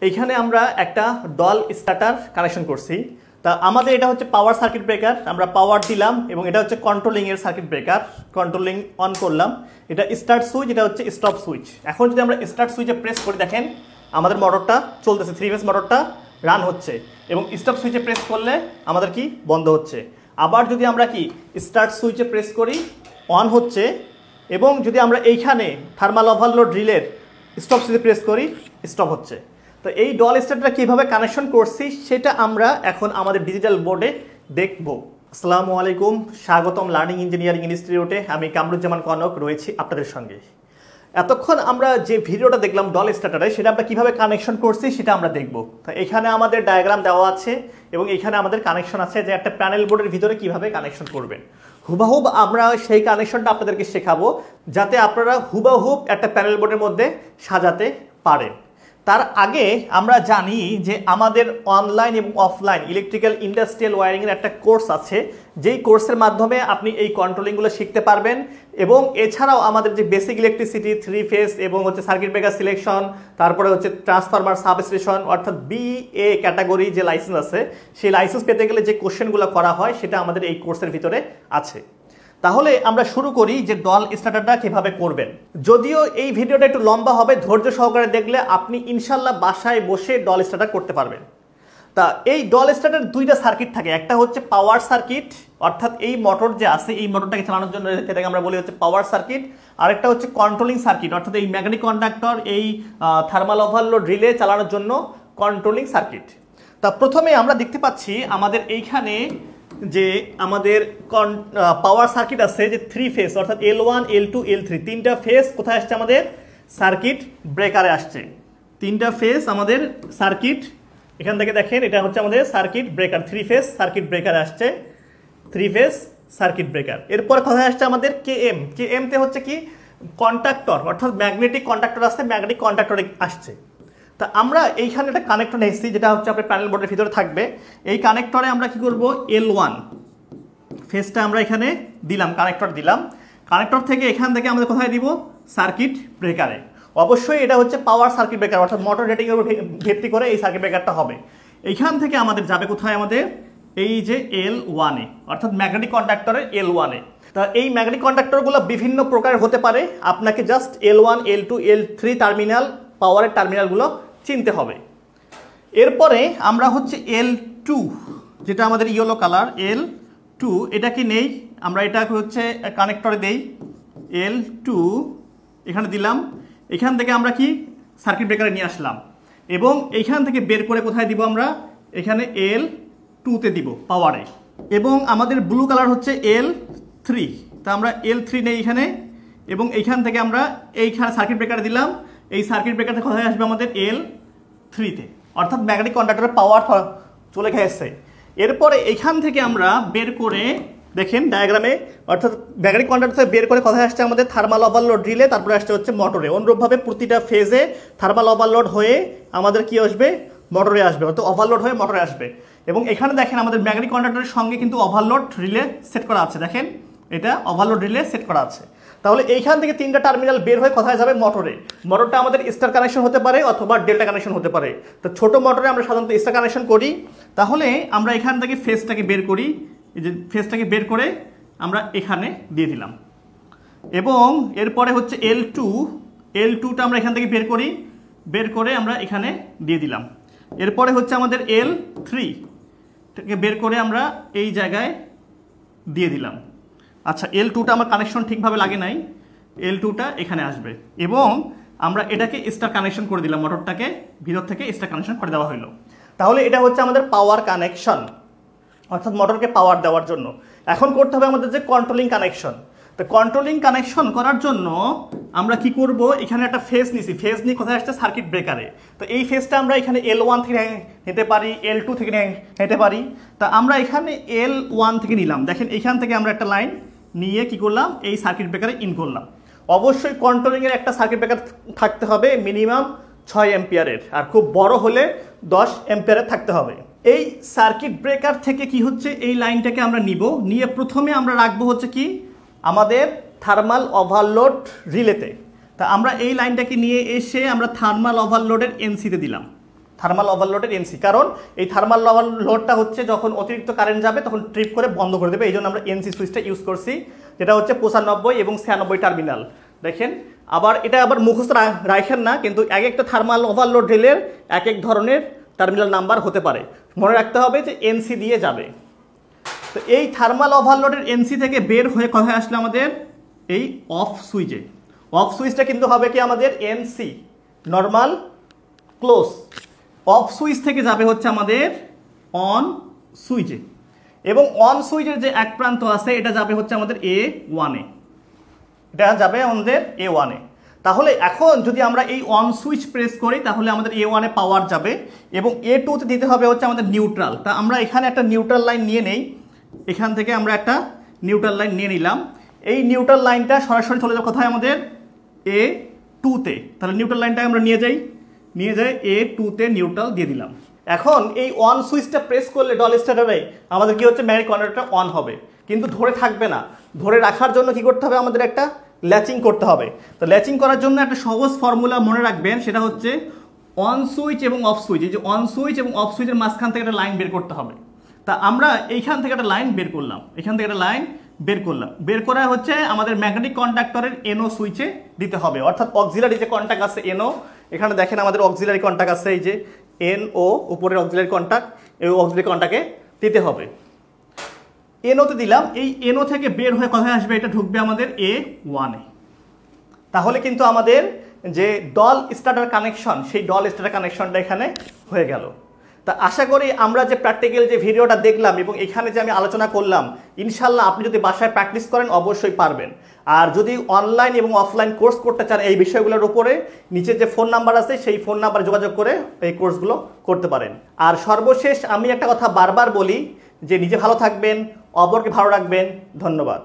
এইখানে আমরা একটা ডল স্টার্টার কানেকশন করছি। তা আমাদের এটা হচ্ছে পাওয়ার সার্কিট ব্রেকার, আমরা পাওয়ার দিলাম এবং এটা হচ্ছে কন্ট্রোলিং এর সার্কিট ব্রেকার, কন্ট্রোলিং অন করলাম। এটা স্টার্ট সুইচ, এটা হচ্ছে স্টপ সুইচ। এখন যদি আমরা স্টার্ট সুইচে প্রেস করি, দেখেন আমাদের মোটরটা চলতেছে, 3 ফেজ মোটরটা রান হচ্ছে, এবং স্টপ সুইচে প্রেস করলে আমাদের কি বন্ধ হচ্ছে। আবার যদি আমরা কি স্টার্ট সুইচে প্রেস করি, অন হচ্ছে, এবং যদি আমরা এইখানে থার্মাল ওভারলোড রিলের স্টপ সুইচে প্রেস করি, স্টপ হচ্ছে। তো এই ডল স্টার্টারটা কীভাবে কানেকশন করছি সেটা আমরা এখন আমাদের ডিজিটাল বোর্ডে দেখব। আসসালামু আলাইকুম, স্বাগতম লার্নিং ইঞ্জিনিয়ারিং ইনস্টিটিউটে। আমি কামরুজ্জামান কনক রয়েছি আপনাদের সঙ্গে। এতক্ষণ আমরা যে ভিডিওটা দেখলাম ডল স্টার্টারে, সেটা আমরা কীভাবে কানেকশন করছি সেটা আমরা দেখব। তো এখানে আমাদের ডায়াগ্রাম দেওয়া আছে এবং এখানে আমাদের কানেকশন আছে যে একটা প্যানেল বোর্ডের ভিতরে কিভাবে কানেকশন করবেন। হুবাহুব আমরা সেই কানেকশনটা আপনাদেরকে শেখাবো, যাতে আপনারা হুবাহুব একটা প্যানেল বোর্ডের মধ্যে সাজাতে পারেন। তার আগে আমরা জানি যে আমাদের অনলাইন এবং অফলাইন ইলেকট্রিক্যাল ইন্ডাস্ট্রিয়াল ওয়্যারিংয়ের একটা কোর্স আছে, যেই কোর্সের মাধ্যমে আপনি এই কন্ট্রোলিংগুলো শিখতে পারবেন। এবং এছাড়াও আমাদের যে বেসিক ইলেকট্রিসিটি, 3 ফেজ এবং হচ্ছে সার্কিট ব্রেকার সিলেকশন, তারপরে হচ্ছে ট্রান্সফরমার সাবস্টেশন, অর্থাৎ BA ক্যাটাগরি যে লাইসেন্স আছে, সেই লাইসেন্স পেতে গেলে যে কোশ্চেনগুলো করা হয় সেটা আমাদের এই কোর্সের ভিতরে আছে। তাহলে আমরা শুরু করি যে ডল স্টার্টারটা কীভাবে করবেন। যদিও এই ভিডিওটা একটু লম্বা হবে, ধৈর্য সহকারে দেখলে আপনি ইনশাল্লাহ বাসায় বসে ডল স্টার্টার করতে পারবেন। তা এই ডল স্টার্টার দুইটা সার্কিট থাকে, একটা হচ্ছে পাওয়ার সার্কিট, অর্থাৎ এই মোটর যে আছে এই মোটরটাকে চালানোর জন্য এটাকে আমরা বলি হচ্ছে পাওয়ার সার্কিট। আরেকটা হচ্ছে কন্ট্রোলিং সার্কিট, অর্থাৎ এই ম্যাগনেটিক কন্ডাক্টর, এই থার্মাল ওভারলোড রিলে চালানোর জন্য কন্ট্রোলিং সার্কিট। তা প্রথমে আমরা দেখতে পাচ্ছি আমাদের এইখানে যে আমাদের পাওয়ার সার্কিট আছে যে 3 ফেজ, অর্থাৎ L1, L2, L3 তিনটা ফেজ কোথায় আসছে, আমাদের সার্কিট ব্রেকারে আসছে। তিনটা ফেজ আমাদের সার্কিট, এখান থেকে দেখেন এটা হচ্ছে আমাদের সার্কিট ব্রেকার, 3 ফেজ সার্কিট ব্রেকারে আসছে, 3 ফেজ সার্কিট ব্রেকার। এরপর কোথায় আসছে আমাদের KM, KM তে হচ্ছে কি কন্ডাক্টর, অর্থাৎ ম্যাগনেটিক কন্ডাক্টর আসছে, ম্যাগনেটিক কন্ডাক্টরে আসছে। তা আমরা এইখানে একটা কানেক্টর নিয়েছি যেটা হচ্ছে আপনার প্যানেল বোর্ডের ভিতরে থাকবে। এই কানেক্টরে আমরা কি করব, L1 ফেজটা আমরা এখানে দিলাম, কানেক্টর দিলাম। কানেক্টর থেকে এখান থেকে আমাদের কোথায় দিব, সার্কিট ব্রেকারে। অবশ্যই এটা হচ্ছে পাওয়ার সার্কিট ব্রেকার, অর্থাৎ মোটর রেটিং এর উপর ভিত্তি করে এই সার্কিট ব্রেকারটা হবে। এইখান থেকে আমাদের যাবে কোথায়, আমাদের এই যে L1 এ, অর্থাৎ ম্যাগনেটিক কন্ডাক্টরের L1 এ। তা এই ম্যাগনেটিক কন্ডাক্টরগুলো বিভিন্ন প্রকারের হতে পারে, আপনাকে just L1, L2, L3 terminal, পাওয়ারের টার্মিনালগুলো চিনতে হবে। এরপরে আমরা হচ্ছে L2, যেটা আমাদের ইয়েলো কালার L2, এটাকে নেই আমরা, এটাকে হচ্ছে কানেক্টরে দেই L2, এখানে দিলাম। এখান থেকে আমরা কি সার্কিট ব্রেকারে নিয়ে আসলাম, এবং এইখান থেকে বের করে কোথায় দিব, আমরা এখানে L2 তে দিব পাওয়ারে। এবং আমাদের ব্লু কালার হচ্ছে L3, তা আমরা L3 নেই এখানে, এবং এইখান থেকে আমরা এইখানে সার্কিট ব্রেকারে দিলাম। এই সার্কিট ব্রেকারটা কোথায় আসবে, আমাদের L3 তে, অর্থাৎ ম্যাগনেটিক কন্ডাক্টরের পাওয়ার চলে গেছে। এরপরে এইখান থেকে আমরা বের করে দেখেন ডায়াগ্রামে, অর্থাৎ ম্যাগনেটিক কন্ডাক্টর থেকে বের করে কোথায় আসছে, আমাদের থার্মাল ওভারলোড রিলে, তারপরে আসছে হচ্ছে মোটরে। অনুরূপভাবে প্রতিটা ফেজে থার্মাল ওভারলোড হয়ে আমাদের কি আসবে, মোটরে আসবে, অর্থাৎ ওভারলোড হয়ে মোটরে আসবে। এবং এখানে দেখেন আমাদের ম্যাগনেটিক কন্ডাক্টরের সঙ্গে কিন্তু ওভারলোড রিলে সেট করা আছে, দেখেন এটা ওভারলোড রিলে সেট করা আছে। তাহলে এইখান থেকে তিনটা টার্মিনাল বের হয়ে কোথায় যাবে, মোটরে। মোটরটা আমাদের স্টার কানেকশন হতে পারে অথবা ডেল্টা কানেকশন হতে পারে। তো ছোট মোটরে আমরা সাধারণত স্টার কানেকশন করি। তাহলে আমরা এখান থেকে ফেজটাকে বের করি, এই যে ফেজটাকে বের করে আমরা এখানে দিয়ে দিলাম। এবং এরপরে হচ্ছে L2টা আমরা এখান থেকে বের করি, বের করে আমরা এখানে দিয়ে দিলাম। এরপরে হচ্ছে আমাদের L3টাকে বের করে আমরা এই জায়গায় দিয়ে দিলাম। আচ্ছা, L2টা আমার কানেকশন ঠিকভাবে লাগে নাই, L2টা এখানে আসবে, এবং আমরা এটাকে স্টার কানেকশন করে দিলাম, মোটরটাকে ভিতর থেকে স্টার কানেকশন করে দেওয়া হলো। তাহলে এটা হচ্ছে আমাদের পাওয়ার কানেকশন, অর্থাৎ মোটরকে পাওয়ার দেওয়ার জন্য। এখন করতে হবে আমাদের যে কন্ট্রোলিং কানেকশন। তো কন্ট্রোলিং কানেকশন করার জন্য আমরা কি করব, এখানে একটা ফেজ নিছি, ফেজ নিয়ে কোথায় আসছে, সার্কিট ব্রেকারে। তো এই ফেজটা আমরা এখানে L1 থেকে নিতে পারি, L2 থেকে নিতে পারি। তা আমরা এখানে L1 থেকে নিলাম, দেখেন এইখান থেকে আমরা একটা লাইন নিয়ে কি করলাম, এই সার্কিট ব্রেকারে ইন করলাম। অবশ্যই কন্ট্রোলিংয়ের একটা সার্কিট ব্রেকার থাকতে হবে মিনিমাম 6 অ্যাম্পিয়ারের, আর খুব বড় হলে 10 অ্যাম্পিয়ারের থাকতে হবে। এই সার্কিট ব্রেকার থেকে কি হচ্ছে, এই লাইনটাকে আমরা নিব, নিয়ে প্রথমে আমরা রাখবো হচ্ছে কি আমাদের থার্মাল ওভারলোড রিলেতে। তা আমরা এই লাইনটাকে নিয়ে এসে আমরা থার্মাল ওভারলোডের NC তে দিলাম। থার্মাল ওভারলোডের এনসি, কারণ এই থার্মাল ওভারলোডটা হচ্ছে যখন অতিরিক্ত কারেন্ট যাবে তখন ট্রিপ করে বন্ধ করে দেবে, এই জন্য আমরা এনসি সুইচটা ইউজ করছি, যেটা হচ্ছে 95 এবং 96 টার্মিনাল। দেখেন আবার এটা আবার মুখস্থ রাখেন না, কিন্তু এক একটা থার্মাল ওভারলোড রিলের এক এক ধরনের টার্মিনাল নাম্বার হতে পারে, মনে রাখতে হবে যে এনসি দিয়ে যাবে। তো এই থার্মাল ওভারলোডের এনসি থেকে বের হয়ে কোথায় আসলে আমাদের এই অফ সুইচে, অফ সুইচটা কিন্তু হবে কি আমাদের NC normal close, off switch থেকে যাবে হচ্ছে আমাদের অন সুইচে, এবং অন সুইচের যে এক প্রান্ত আছে এটা যাবে হচ্ছে আমাদের A1 এ, এটা যাবে আমাদের A1 এ। তাহলে এখন যদি আমরা এই অন সুইচ প্রেস করি তাহলে আমাদের A1 এ পাওয়ার যাবে, এবং A2 তে দিতে হবে হচ্ছে আমাদের নিউট্রাল। তা আমরা এখানে একটা নিউট্রাল লাইন নিয়ে নেই, এখান থেকে আমরা একটা নিউট্রাল লাইন নিয়ে নিলাম, এই নিউট্রাল লাইনটা সরাসরি চলে যাবে কোথায় আমাদের A2 তে। তাহলে নিউট্রাল লাইনটা আমরা নিয়ে যাই A2 তে নিউট্রাল দিয়ে দিলাম। এখন এই অন সুইচটা প্রেস করলে ডল স্টার্টারে আমাদের কি হচ্ছে ম্যাগনেটিক কন্ডাক্টরটা অন হবে, কিন্তু ধরে থাকবে না। ধরে রাখার জন্য কি করতে হবে আমাদের একটা ল্যাচিং করতে হবে। তো ল্যাচিং করার জন্য একটা সহজ ফর্মুলা মনে রাখবেন, সেটা হচ্ছে অন সুইচ এবং অফ সুইচ, এই যে অন সুইচ এবং অফ সুইচের মাঝখান থেকে একটা লাইন বের করতে হবে। তা আমরা এইখান থেকে একটা লাইন বের করলাম, এখান থেকে একটা লাইন বের করলাম, বের করা হচ্ছে আমাদের ম্যাগনেটিক কন্ডাক্টরের NO সুইচে দিতে হবে, অর্থাৎ অক্সিলারি যে কন্টাক্ট আছে NO, এখানে দেখেন আমাদের অক্সিলারি কন্টাক্ট আছে এই যে NO, উপরের অক্সিলারি কন্টাক্ট, এই অক্সিলারি কন্টাক্টে দিতে হবে। NO তে দিলাম, এই NO থেকে বের হয়ে কোথায় আসবে, এটা ঢুকবে আমাদের A1 এ। তাহলে কিন্তু আমাদের যে ডল স্টার্টার কানেকশন, সেই ডল স্টার্টার কানেকশনটা এখানে হয়ে গেল। তা আশা করি আমরা যে প্র্যাকটিক্যাল যে ভিডিওটা দেখলাম এবং এখানে যে আমি আলোচনা করলাম, ইনশাল্লাহ আপনি যদি বাসায় প্র্যাকটিস করেন অবশ্যই পারবেন। আর যদি অনলাইন এবং অফলাইন কোর্স করতে চান এই বিষয়গুলোর উপরে, নিচে যে ফোন নাম্বার আছে সেই ফোন নাম্বারে যোগাযোগ করে এই কোর্সগুলো করতে পারেন। আর সর্বশেষ আমি একটা কথা বারবার বলি যে নিজে ভালো থাকবেন, অপরকে ভালো রাখবেন। ধন্যবাদ।